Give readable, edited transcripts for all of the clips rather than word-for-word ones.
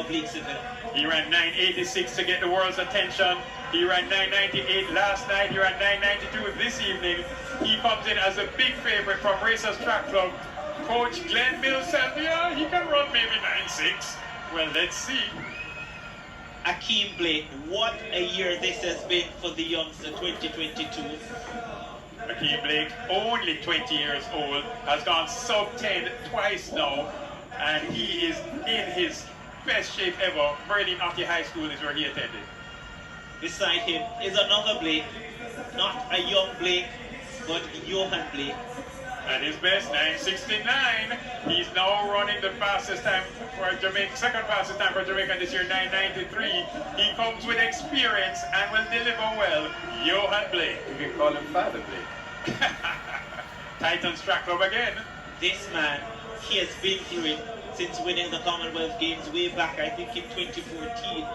Oblique Seville. He ran 9.86 to get the world's attention. He ran 9.98 last night. He ran 9.92 this evening. He comes in as a big favorite from Racers Track Club. Coach Glenn Mills said, yeah, he can run maybe 9.6. Well, let's see. Akeem Blake, what a year this has been for the youngster, 2022. Akeem Blake, only 20 years old, has gone sub 10 twice now, and he is in his best shape ever. Merlin Aki High School is where he attended. Beside him is another Blake, not a young Blake, but Johan Blake. At his best, 9.69. He's now running the fastest time for Jamaica, second fastest time for Jamaica this year, 9.93. He comes with experience and will deliver well. Johan Blake. You can call him Father Blake. Titans Track Club again. This man, he has been through it since winning the Commonwealth Games way back, I think in 2014.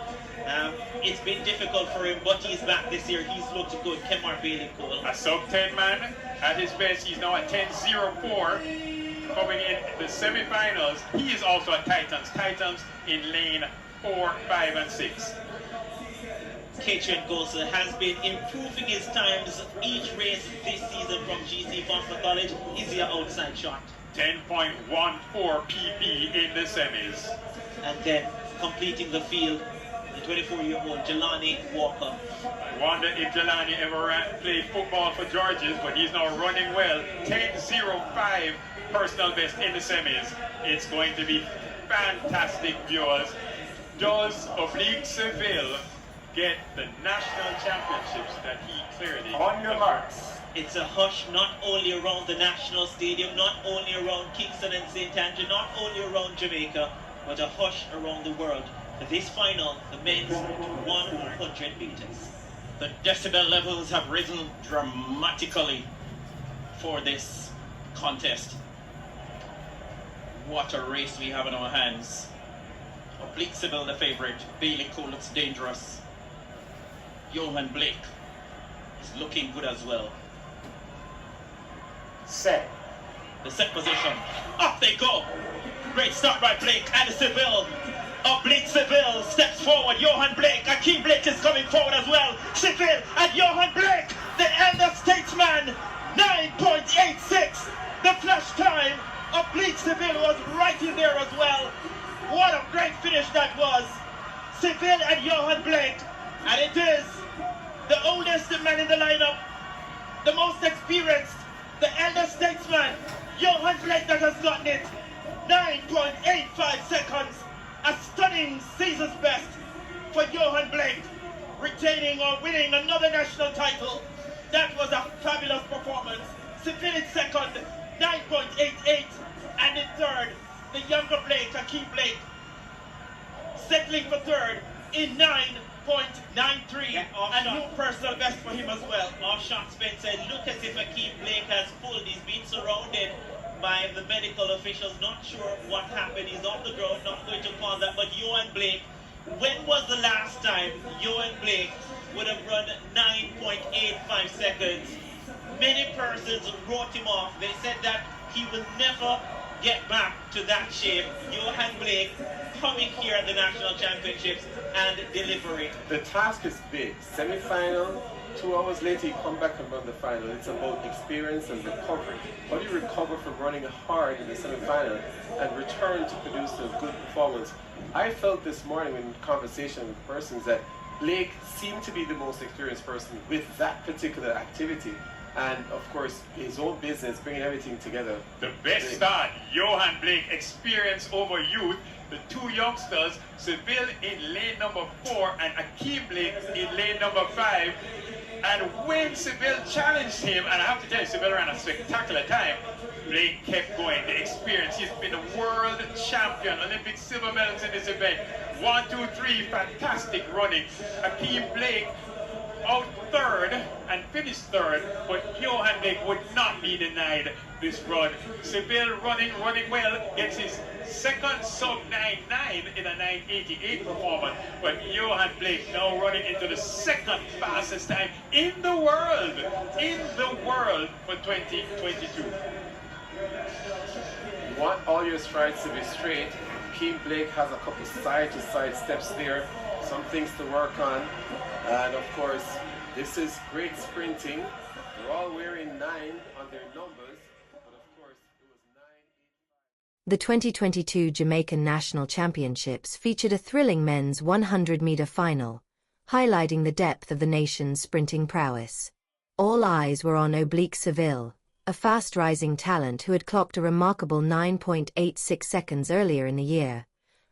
It's been difficult for him, but he's back this year. He's looked good. Kemar Bailey Cole. A sub 10 man. At his best, he's now at 10.04. Coming in the semi-finals, he is also at Titans. Titans in lane 4, 5, and 6. Katrin Gosa has been improving his times each race this season from GC Boston College. Is your outside shot. 10.14 PB in the semis. And then completing the field, the 24-year-old Jelani Walker. I wonder if Jelani ever played football for Georges, but he's now running well. 10.05 personal best in the semis. It's going to be fantastic, viewers. Does Oblique Seville get the national championships that he clearly On your marks. It's a hush not only around the national stadium, not only around Kingston and St. Andrew, not only around Jamaica, but a hush around the world. For this final, the men's 100 meters. The decibel levels have risen dramatically for this contest. What a race we have in our hands. Oblique Seville the favorite. Bailey Cole looks dangerous. Johan Blake is looking good as well. Set. The set position. Off they go. Great start by Blake and Seville. Oblique Seville steps forward. Johan Blake. Akeem Blake is coming forward as well. Seville and Johan Blake, the elder statesman. 9.86. The flash time. Oblique Seville was right in there as well. What a great finish that was. Seville and Johan Blake. And it is the oldest man in the lineup, the most experienced, the elder statesman, Johan Blake, that has gotten it. 9.85 seconds. A stunning season's best for Johan Blake, retaining or winning another national title. That was a fabulous performance. Seville in second, 9.88. And in third, the younger Blake, Akeem Blake, settling for third in 9.93. Yeah, and new personal best for him as well. Off shot, Spencer. Look as if Akeem Blake has pulled. He's been surrounded by the medical officials. Not sure what happened. He's on the ground. Not going to call that. But Johan Blake, when was the last time Johan Blake would have run 9.85 seconds? Many persons wrote him off. They said that he will never get back to that shape. Johan Blake coming here at the National Championships and delivering. The task is big. Semi-final, 2 hours later you come back and run the final. It's about experience and recovery. How do you recover from running hard in the semi-final and return to produce a good performance? I felt this morning in conversation with persons that Blake seemed to be the most experienced person with that particular activity. And of course, his own business, bringing everything together. The best start, Johan Blake, experience over youth. The two youngsters, Seville in lane number 4 and Akeem Blake in lane number 5. And when Seville challenged him, and I have to tell you, Seville ran a spectacular time, Blake kept going. The experience, he's been a world champion, Olympic silver medals in this event. 1, 2, 3, fantastic running. Akeem Blake out third and finished third, but Johan Blake would not be denied this run. Seville running well, gets his second sub 9.9 in a 9.88 performance, but Johan Blake now running into the second fastest time in the world for 2022. You want all your strides to be straight. Akeem Blake has a couple side-to-side steps there, some things to work on. And of course, this is great sprinting. They're all wearing 9 on their numbers, but of course, it was 9. The 2022 Jamaican National Championships featured a thrilling men's 100-meter final, highlighting the depth of the nation's sprinting prowess. All eyes were on Oblique Seville, a fast-rising talent who had clocked a remarkable 9.86 seconds earlier in the year,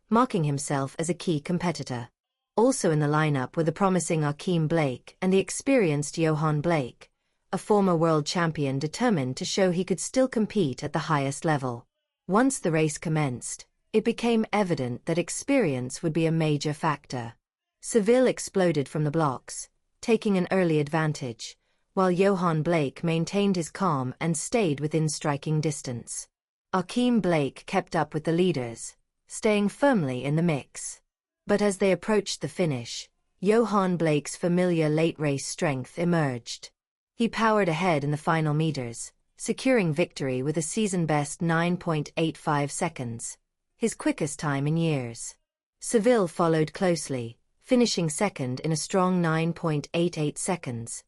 marking himself as a key competitor. Also in the lineup were the promising Akeem Blake and the experienced Johan Blake, a former world champion determined to show he could still compete at the highest level. Once the race commenced, it became evident that experience would be a major factor. Seville exploded from the blocks, taking an early advantage, while Johan Blake maintained his calm and stayed within striking distance. Akeem Blake kept up with the leaders, staying firmly in the mix. But as they approached the finish, Johan Blake's familiar late-race strength emerged. He powered ahead in the final meters, securing victory with a season-best 9.85 seconds, his quickest time in years. Seville followed closely, finishing second in a strong 9.88 seconds,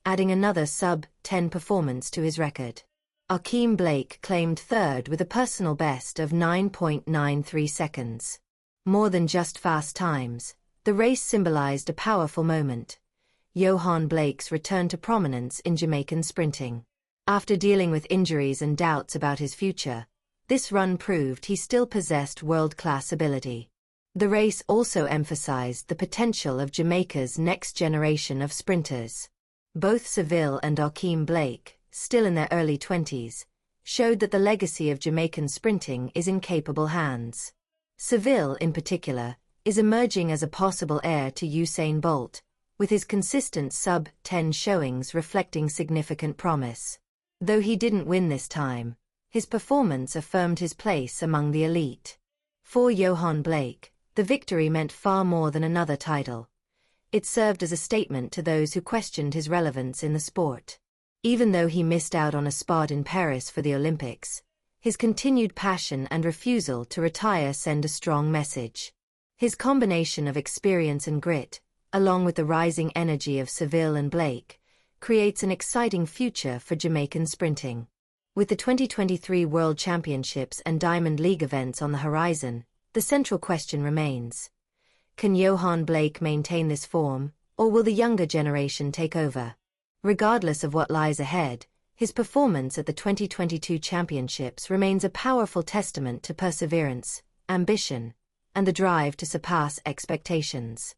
adding another sub-10 performance to his record. Akeem Blake claimed third with a personal best of 9.93 seconds. More than just fast times, the race symbolized a powerful moment: Johan Blake's return to prominence in Jamaican sprinting. After dealing with injuries and doubts about his future, this run proved he still possessed world-class ability. The race also emphasized the potential of Jamaica's next generation of sprinters. Both Seville and Akeem Blake, still in their early 20s, showed that the legacy of Jamaican sprinting is in capable hands. Seville, in particular, is emerging as a possible heir to Usain Bolt, with his consistent sub-10 showings reflecting significant promise. Though he didn't win this time, his performance affirmed his place among the elite. For Johan Blake, the victory meant far more than another title. It served as a statement to those who questioned his relevance in the sport. Even though he missed out on a spot in Paris for the Olympics, his continued passion and refusal to retire send a strong message. His combination of experience and grit, along with the rising energy of Seville and Blake, creates an exciting future for Jamaican sprinting. With the 2023 World Championships and Diamond League events on the horizon, the central question remains: can Johan Blake maintain this form, or will the younger generation take over? Regardless of what lies ahead, his performance at the 2022 Championships remains a powerful testament to perseverance, ambition, and the drive to surpass expectations.